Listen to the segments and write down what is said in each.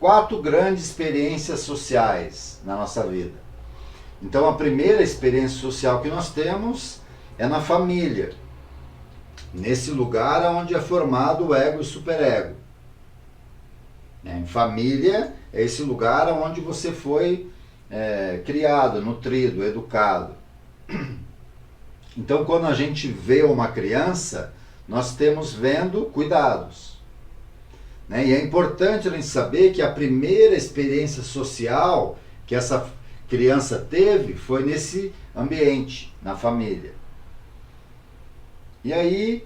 4 grandes experiências sociais na nossa vida. Então a primeira experiência social que nós temos é na família, nesse lugar onde é formado o ego e o superego. Em família é esse lugar onde você foi criado, nutrido, educado. Então quando a gente vê uma criança, nós temos vendo cuidados. E é importante a gente saber que a primeira experiência social que essa criança teve foi nesse ambiente, na família. E aí,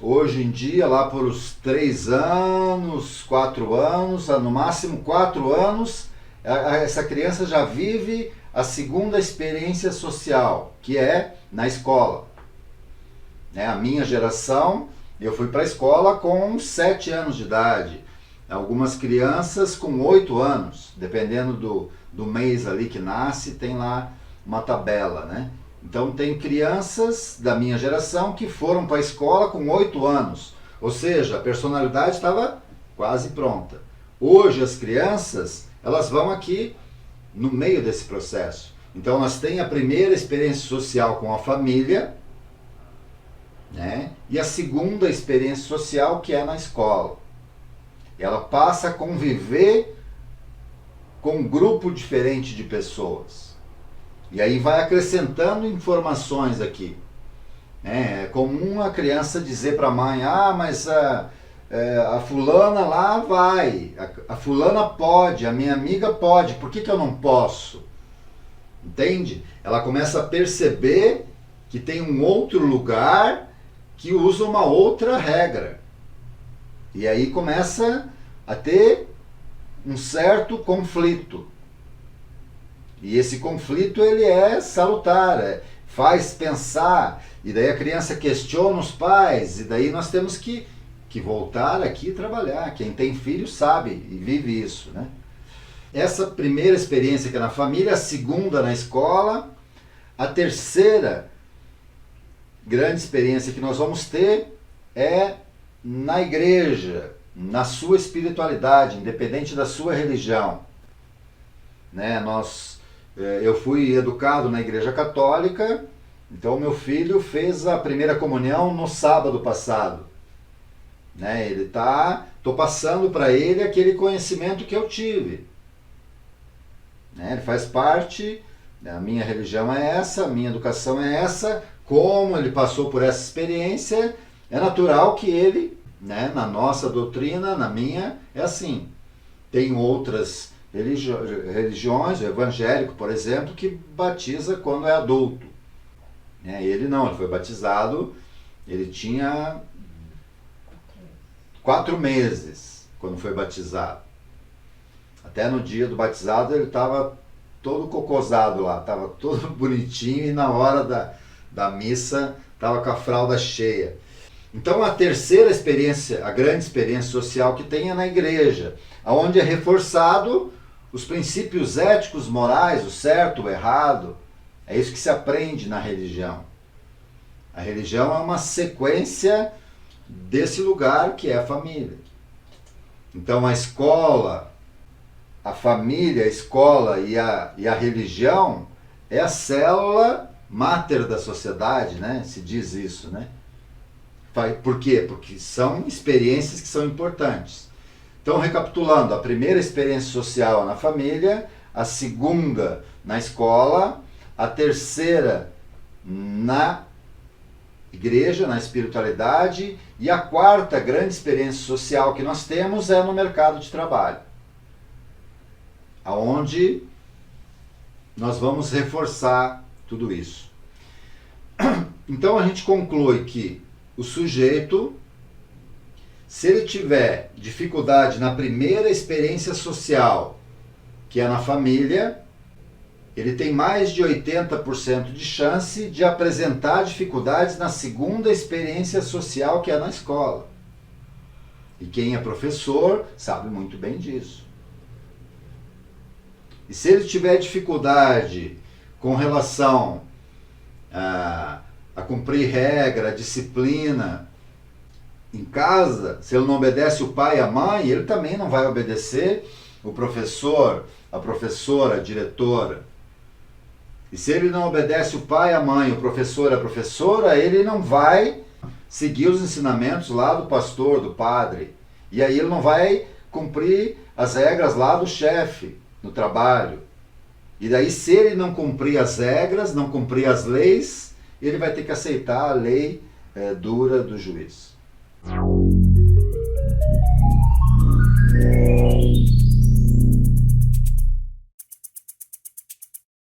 hoje em dia, lá por os 3 anos, 4 anos, no máximo 4 anos, essa criança já vive a segunda experiência social, que é na escola. A minha geração, eu fui para a escola com 7 anos de idade. Algumas crianças com 8 anos, dependendo do mês ali que nasce, tem lá uma tabela, Então tem crianças da minha geração que foram para a escola com 8 anos. Ou seja, a personalidade estava quase pronta. Hoje as crianças, elas vão aqui no meio desse processo. Então nós temos a primeira experiência social com a família, e a segunda experiência social que é na escola. Ela passa a conviver com um grupo diferente de pessoas. E aí vai acrescentando informações aqui. É comum a criança dizer para a mãe, mas a fulana lá vai, a fulana pode, a minha amiga pode, por que eu não posso? Entende? Ela começa a perceber que tem um outro lugar que usa uma outra regra. E aí começa a ter um certo conflito. E esse conflito ele é salutar, faz pensar, e daí a criança questiona os pais, e daí nós temos que voltar aqui e trabalhar. Quem tem filho sabe e vive isso, Essa primeira experiência que é na família, a segunda na escola, a terceira grande experiência que nós vamos ter é na igreja, na sua espiritualidade, independente da sua religião. Eu fui educado na igreja católica, então meu filho fez a primeira comunhão no sábado passado. Estou passando para ele aquele conhecimento que eu tive. Ele faz parte, a minha religião é essa, a minha educação é essa, como ele passou por essa experiência, é natural que ele, na nossa doutrina, na minha, é assim. Tem outras religiões, o evangélico, por exemplo, que batiza quando é adulto. Ele não, ele foi batizado, ele tinha 4 meses quando foi batizado. Até no dia do batizado ele estava todo cocosado lá, estava todo bonitinho, e na hora da missa estava com a fralda cheia. Então a terceira experiência, a grande experiência social que tem é na igreja, onde é reforçado os princípios éticos, morais, o certo, o errado. É isso que se aprende na religião. A religião é uma sequência desse lugar que é a família. Então a escola, a família, a escola e a religião é a célula máter da sociedade, se diz isso, Por quê? Porque são experiências que são importantes. Então, recapitulando, a primeira experiência social na família, a segunda na escola, a terceira na igreja, na espiritualidade, e a quarta grande experiência social que nós temos é no mercado de trabalho, aonde nós vamos reforçar tudo isso. Então a gente conclui que o sujeito, se ele tiver dificuldade na primeira experiência social, que é na família, ele tem mais de 80% de chance de apresentar dificuldades na segunda experiência social, que é na escola. E quem é professor sabe muito bem disso. E se ele tiver dificuldade com relação a cumprir regra, disciplina, em casa, se ele não obedece o pai e a mãe, ele também não vai obedecer o professor, a professora, a diretora. E se ele não obedece o pai, a mãe, o professor, a professora, ele não vai seguir os ensinamentos lá do pastor, do padre. E aí ele não vai cumprir as regras lá do chefe no trabalho. E daí, se ele não cumprir as regras, não cumprir as leis, ele vai ter que aceitar a lei dura do juiz.